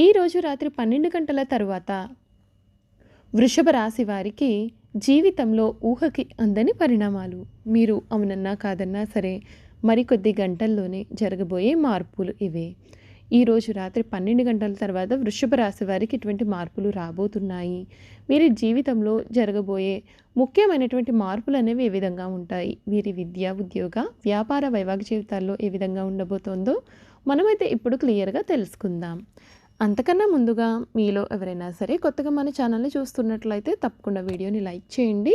ఈరోజు రాత్రి 12 గంటల తరువాత వృషభ రాశి వారికి జీవితంలో ఊహకి అందని పరిణామాలు. మీరు అవునన్నా కాదన్నా సరే మరికొద్ది గంటల్లోనే జరగబోయే మార్పులు ఇవే. ఈరోజు రాత్రి 12 గంటల తర్వాత వృషభ రాశి వారికి ఇటువంటి మార్పులు రాబోతున్నాయి. వీరి జీవితంలో జరగబోయే ముఖ్యమైనటువంటి మార్పులు అనేవి ఏ విధంగా ఉంటాయి, వీరి విద్య, ఉద్యోగ, వ్యాపార, వైవాహిక జీవితాల్లో ఏ విధంగా ఉండబోతోందో మనమైతే ఇప్పుడు క్లియర్గా తెలుసుకుందాం. అంతకన్నా ముందుగా మీలో ఎవరైనా సరే కొత్తగా మన ఛానల్ని చూస్తున్నట్లయితే తప్పకుండా వీడియోని లైక్ చేయండి.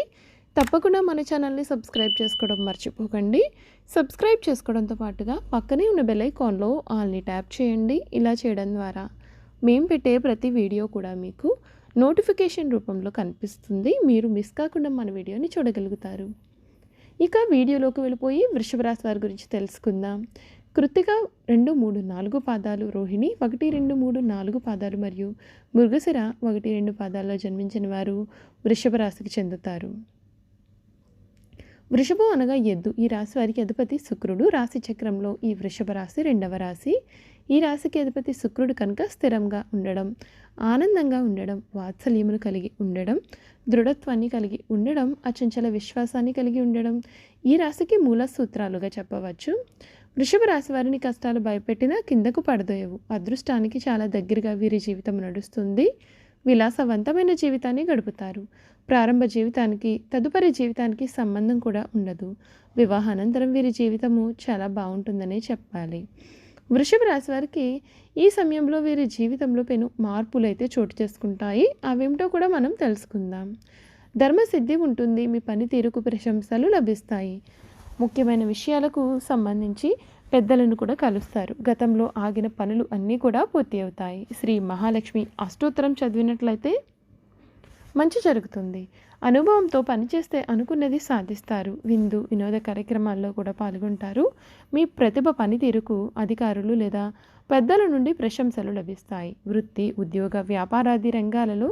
తప్పకుండా మన ఛానల్ని సబ్స్క్రైబ్ చేసుకోవడం మర్చిపోకండి. సబ్స్క్రైబ్ చేసుకోవడంతో పాటుగా పక్కనే ఉన్న బెల్ ఐకాన్లో ఆల్ని ట్యాప్ చేయండి. ఇలా చేయడం ద్వారా మేము పెట్టే ప్రతి వీడియో కూడా మీకు నోటిఫికేషన్ రూపంలో కనిపిస్తుంది. మీరు మిస్ కాకుండా మన వీడియోని చూడగలుగుతారు. ఇక వీడియోలోకి వెళ్ళిపోయి వృషభ రాశి వారి గురించి తెలుసుకుందాం. కృత్తిక 2, 3, 4 పాదాలు, రోహిణి 1, 2, 3, 4 పాదాలు మరియు మృగశిర 1, 2 పాదాల్లో జన్మించిన వారు వృషభ రాశికి చెందుతారు. వృషభం అనగా ఎద్దు. ఈ రాశి వారికి అధిపతి శుక్రుడు. రాశి చక్రంలో ఈ వృషభ రాశి 2వ రాశి. ఈ రాశికి అధిపతి శుక్రుడు కనుక స్థిరంగా ఉండడం, ఆనందంగా ఉండడం, వాత్సల్యమును కలిగి ఉండడం, దృఢత్వాన్ని కలిగి ఉండడం, అచంచల విశ్వాసాన్ని కలిగి ఉండడం ఈ రాశికి మూల సూత్రాలుగా చెప్పవచ్చు. వృషభ రాశి వారిని కష్టాలు భయపెట్టినా కిందకు పడదోయవు. అదృష్టానికి చాలా దగ్గరగా వీరి జీవితం నడుస్తుంది. విలాసవంతమైన జీవితాన్ని గడుపుతారు. ప్రారంభ జీవితానికి తదుపరి జీవితానికి సంబంధం కూడా ఉండదు. వివాహానంతరం వీరి జీవితము చాలా బాగుంటుందనే చెప్పాలి. వృషభ రాశి వారికి ఈ సమయంలో వీరి జీవితంలో పెను మార్పులు అయితే చోటు చేసుకుంటాయి. అవేమిటో కూడా మనం తెలుసుకుందాం. ధర్మసిద్ధి ఉంటుంది. మీ పనితీరుకు ప్రశంసలు లభిస్తాయి. ముఖ్యమైన విషయాలకు సంబంధించి పెద్దలను కూడా కలుస్తారు. గతంలో ఆగిన పనులు అన్నీ కూడా పూర్తి అవుతాయి. శ్రీ మహాలక్ష్మి అష్టోత్తరం చదివినట్లయితే మంచి జరుగుతుంది. అనుభవంతో పనిచేస్తే అనుకున్నది సాధిస్తారు. విందు వినోద కార్యక్రమాల్లో కూడా పాల్గొంటారు. మీ ప్రతిభ పనితీరుకు అధికారులు లేదా పెద్దల నుండి ప్రశంసలు లభిస్తాయి. వృత్తి, ఉద్యోగ, వ్యాపారాది రంగాలలో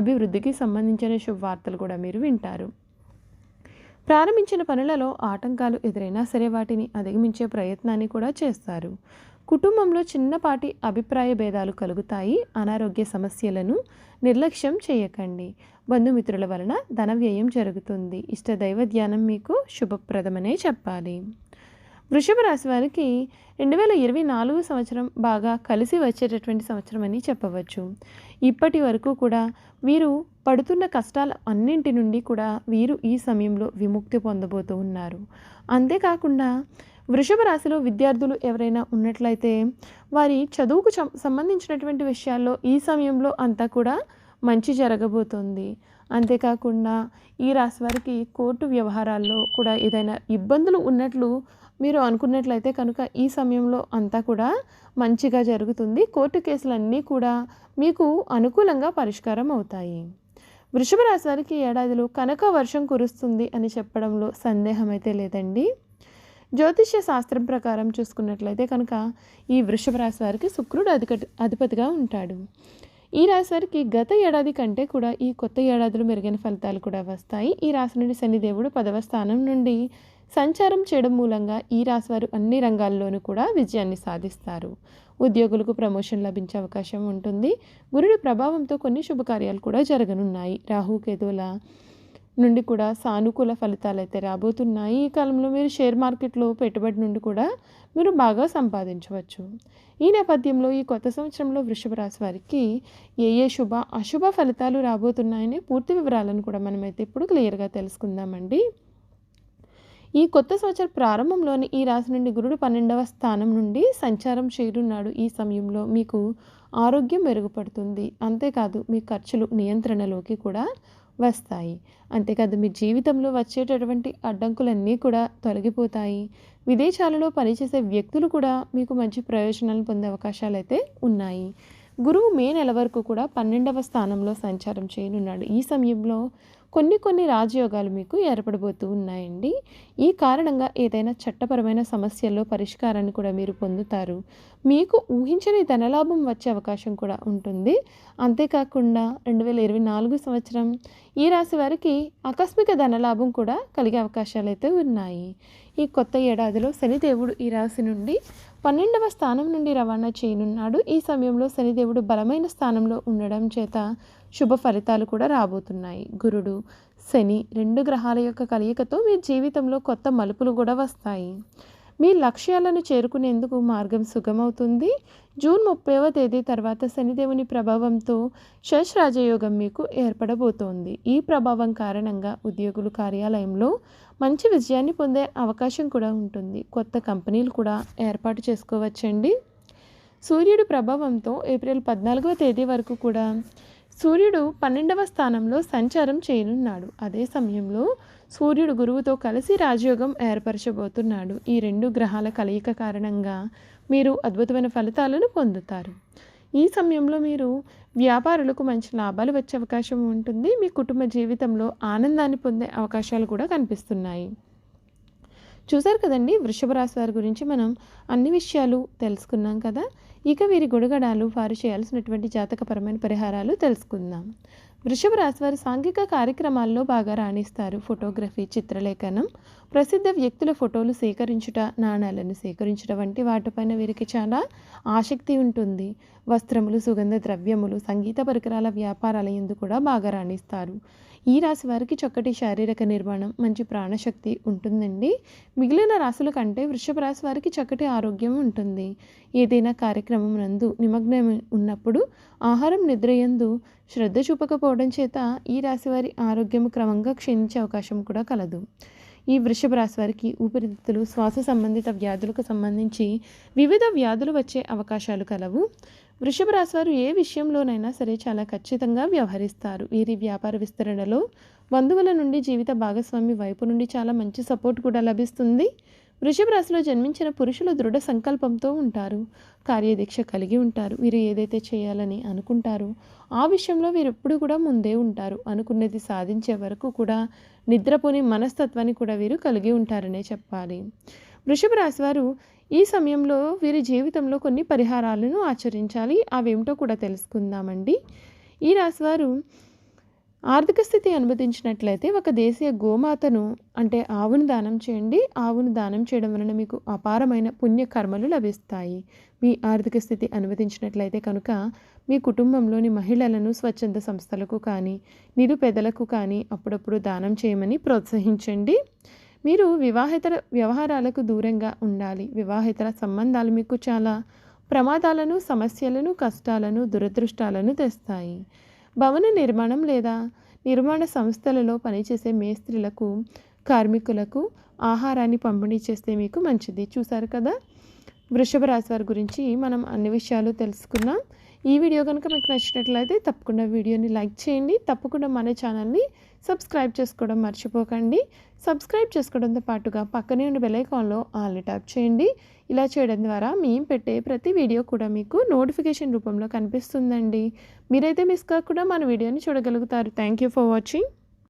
అభివృద్ధికి సంబంధించిన శుభవార్తలు కూడా మీరు వింటారు. ప్రారంభించిన పనులలో ఆటంకాలు ఎదురైనా సరే వాటిని అధిగమించే ప్రయత్నాన్ని కూడా చేస్తారు. కుటుంబంలో చిన్నపాటి అభిప్రాయ భేదాలు కలుగుతాయి. అనారోగ్య సమస్యలను నిర్లక్ష్యం చేయకండి. బంధుమిత్రుల వలన ధన వ్యయం జరుగుతుంది. ఇష్టదైవ ధ్యానం మీకు శుభప్రదమనే చెప్పాలి. వృషభ రాశి వారికి 2024 సంవత్సరం బాగా కలిసి వచ్చేటటువంటి సంవత్సరం అని చెప్పవచ్చు. ఇప్పటి వరకు కూడా వీరు పడుతున్న కష్టాల అన్నింటి నుండి కూడా వీరు ఈ సమయంలో విముక్తి పొందబోతూ ఉన్నారు. అంతేకాకుండా వృషభ రాశిలో విద్యార్థులు ఎవరైనా ఉన్నట్లయితే వారి చదువుకు సంబంధించినటువంటి విషయాల్లో ఈ సమయంలో అంతా కూడా మంచి జరగబోతోంది. అంతేకాకుండా ఈ రాశి వారికి కోర్టు వ్యవహారాల్లో కూడా ఏదైనా ఇబ్బందులు ఉన్నట్లు మీరు అనుకున్నట్లయితే కనుక ఈ సమయంలో అంతా కూడా మంచిగా జరుగుతుంది. కోర్టు కేసులన్నీ కూడా మీకు అనుకూలంగా పరిష్కారం అవుతాయి. వృషభ రాశి వారికి ఏడాదిలో కనక వర్షం కురుస్తుంది అని చెప్పడంలో సందేహం అయితే లేదండి. జ్యోతిష్య శాస్త్రం ప్రకారం చూసుకున్నట్లయితే కనుక ఈ వృషభ రాశి వారికి శుక్రుడు అధిపతిగా ఉంటాడు. ఈ రాశి వారికి గత ఏడాది కంటే కూడా ఈ కొత్త ఏడాదిలో మెరుగైన ఫలితాలు కూడా వస్తాయి. ఈ రాశి నుండి శనిదేవుడు 10వ స్థానం నుండి సంచారం చేయడం మూలంగా ఈ రాశి వారు అన్ని రంగాల్లోనూ కూడా విజయాన్ని సాధిస్తారు. ఉద్యోగులకు ప్రమోషన్ లభించే అవకాశం ఉంటుంది. గురుడి ప్రభావంతో కొన్ని శుభకార్యాలు కూడా జరగనున్నాయి. రాహుకేతువుల నుండి కూడా సానుకూల ఫలితాలు అయితే రాబోతున్నాయి. ఈ కాలంలో మీరు షేర్ మార్కెట్లో పెట్టుబడి నుండి కూడా మీరు బాగా సంపాదించవచ్చు. ఈ నేపథ్యంలో ఈ కొత్త సంవత్సరంలో వృషభ రాశి వారికి ఏ శుభ అశుభ ఫలితాలు రాబోతున్నాయని పూర్తి వివరాలను కూడా మనమైతే ఇప్పుడు క్లియర్గా తెలుసుకుందామండి. ఈ కొత్త సంవత్సర ప్రారంభంలోని ఈ రాశి నుండి గురుడు 12వ స్థానం నుండి సంచారం చేయనున్నాడు. ఈ సమయంలో మీకు ఆరోగ్యం మెరుగుపడుతుంది. అంతేకాదు మీ ఖర్చులు నియంత్రణలోకి కూడా వస్తాయి. అంతేకాదు మీ జీవితంలో వచ్చేటటువంటి అడ్డంకులన్నీ కూడా తొలగిపోతాయి. విదేశాలలో పనిచేసే వ్యక్తులు కూడా మీకు మంచి ప్రయోజనాలు పొందే అవకాశాలు అయితే ఉన్నాయి. గురువు మే నెల వరకు కూడా 12వ స్థానంలో సంచారం చేయనున్నాడు. ఈ సమయంలో కొన్ని రాజయోగాలు మీకు ఏర్పడబోతూ ఉన్నాయండి. ఈ కారణంగా ఏదైనా చట్టపరమైన సమస్యల్లో పరిష్కారాన్ని కూడా మీరు పొందుతారు. మీకు ఊహించని ధనలాభం వచ్చే అవకాశం కూడా ఉంటుంది. అంతేకాకుండా 2024 సంవత్సరం ఈ రాశి వారికి ఆకస్మిక ధనలాభం కూడా కలిగే అవకాశాలైతే ఉన్నాయి. ఈ కొత్త ఏడాదిలో శనిదేవుడు ఈ రాశి నుండి 12వ స్థానం నుండి రవాణా చేయనున్నాడు. ఈ సమయంలో శనిదేవుడు బలమైన స్థానంలో ఉండడం చేత శుభ ఫలితాలు కూడా రాబోతున్నాయి. గురుడు, శని 2 గ్రహాల యొక్క కలయికతో మీ జీవితంలో కొత్త మలుపులు కూడా వస్తాయి. మీ లక్ష్యాలను చేరుకునేందుకు మార్గం సుగమవుతుంది. జూన్ 30వ తేదీ తర్వాత శనిదేవుని ప్రభావంతో శేషరాజయోగం మీకు ఏర్పడబోతోంది. ఈ ప్రభావం కారణంగా ఉద్యోగులు కార్యాలయంలో మంచి విజయాన్ని పొందే అవకాశం కూడా ఉంటుంది. కొత్త కంపెనీలు కూడా ఏర్పాటు చేసుకోవచ్చండి. సూర్యుడి ప్రభావంతో ఏప్రిల్ 14వ తేదీ వరకు కూడా సూర్యుడు 12వ స్థానంలో సంచారం చేయనున్నాడు. అదే సమయంలో సూర్యుడు గురువుతో కలిసి రాజయోగం ఏర్పరచబోతున్నాడు. ఈ 2 గ్రహాల కలయిక కారణంగా మీరు అద్భుతమైన ఫలితాలను పొందుతారు. ఈ సమయంలో మీరు వ్యాపారులకు మంచి లాభాలు వచ్చే అవకాశం ఉంటుంది. మీ కుటుంబ జీవితంలో ఆనందాన్ని పొందే అవకాశాలు కూడా కనిపిస్తున్నాయి. చూసారు కదండి, వృషభ రాశి వారి గురించి మనం అన్ని విషయాలు తెలుసుకున్నాం కదా. ఇక వీరి గుణగణాలు, వారు చేయాల్సినటువంటి జాతకపరమైన పరిహారాలు తెలుసుకుందాం. వృషభ రాశి వారి సాంఘిక కార్యక్రమాల్లో బాగా రాణిస్తారు. ఫోటోగ్రఫీ, చిత్రలేఖనం, ప్రసిద్ధ వ్యక్తుల ఫోటోలు సేకరించుట, నాణాలను సేకరించడం వంటి వాటిపైన వీరికి చాలా ఆసక్తి ఉంటుంది. వస్త్రములు, సుగంధ ద్రవ్యములు, సంగీత పరికరాల వ్యాపారాల యందు కూడా బాగా రాణిస్తారు. ఈ రాశి వారికి చక్కటి శారీరక నిర్మాణం, మంచి ప్రాణశక్తి ఉంటుందండి. మిగిలిన రాశుల కంటే వృషభ రాశి వారికి చక్కటి ఆరోగ్యం ఉంటుంది. ఏదైనా కార్యక్రమం నందు నిమగ్నం ఉన్నప్పుడు ఆహారం, నిద్రయందు శ్రద్ధ చూపకపోవడం చేత ఈ రాశి వారి ఆరోగ్యం క్రమంగా క్షీణించే అవకాశం కూడా కలదు. ఈ వృషభ రాశి వారికి ఊపిరితిత్తులు, శ్వాస సంబంధిత వ్యాధులకు సంబంధించి వివిధ వ్యాధులు వచ్చే అవకాశాలు కలవు. వృషభ రాశి వారు ఏ విషయంలోనైనా సరే చాలా ఖచ్చితంగా వ్యవహరిస్తారు. వీరి వ్యాపార విస్తరణలో బంధువుల నుండి, జీవిత భాగస్వామి వైపు నుండి చాలా మంచి సపోర్ట్ కూడా లభిస్తుంది. వృషభ రాశిలో జన్మించిన పురుషులు దృఢ సంకల్పంతో ఉంటారు. కార్యదీక్ష కలిగి ఉంటారు. వీరు ఏదైతే చేయాలని అనుకుంటారో ఆ విషయంలో వీరు ఎప్పుడు కూడా ముందే ఉంటారు. అనుకున్నది సాధించే వరకు కూడా నిద్రపోని మనస్తత్వాన్ని కూడా వీరు కలిగి ఉంటారనే చెప్పాలి. వృషభ రాశి వారు ఈ సమయంలో వీరి జీవితంలో కొన్ని పరిహారాలను ఆచరించాలి. అవేమిటో కూడా తెలుసుకుందామండి. ఈ రాశివారు ఆర్థిక స్థితి అనుమతించినట్లయితే ఒక దేశీయ గోమాతను అంటే ఆవును దానం చేయండి. ఆవును దానం చేయడం వలన మీకు అపారమైన పుణ్యకర్మలు లభిస్తాయి. మీ ఆర్థిక స్థితి అనుమతించినట్లయితే కనుక మీ కుటుంబంలోని మహిళలను స్వచ్ఛంద సంస్థలకు కానీ, నిరుపేదలకు కానీ అప్పుడప్పుడు దానం చేయమని ప్రోత్సహించండి. మీరు వివాహేతర వ్యవహారాలకు దూరంగా ఉండాలి. వివాహేతర సంబంధాలు మీకు చాలా ప్రమాదాలను, సమస్యలను, కష్టాలను, దురదృష్టాలను తెస్తాయి. భవన నిర్మాణం లేదా నిర్మాణ సంస్థలలో పనిచేసే మేస్త్రీలకు, కార్మికులకు ఆహారాన్ని పంపిణీ చేస్తే మీకు మంచిది. చూసారు కదా, వృషభ రాశి వారి గురించి మనం అన్ని విషయాలు తెలుసుకున్నాం. ఈ వీడియో కనుక మీకు నచ్చినట్లయితే తప్పకుండా వీడియోని లైక్ చేయండి. తప్పకుండా మన ఛానల్ని సబ్స్క్రైబ్ చేసుకోవడం మర్చిపోకండి. సబ్స్క్రైబ్ చేసుకోవడంతో పాటుగా పక్కనే ఉన్న బెల్ ఐకాన్లో ఆల్ని ట్యాప్ చేయండి. ఇలా చేయడం ద్వారా మేము పెట్టే ప్రతి వీడియో కూడా మీకు నోటిఫికేషన్ రూపంలో కనిపిస్తుందండి. మీరైతే మిస్ కాకుండా మన వీడియోని చూడగలుగుతారు. Thank you for watching.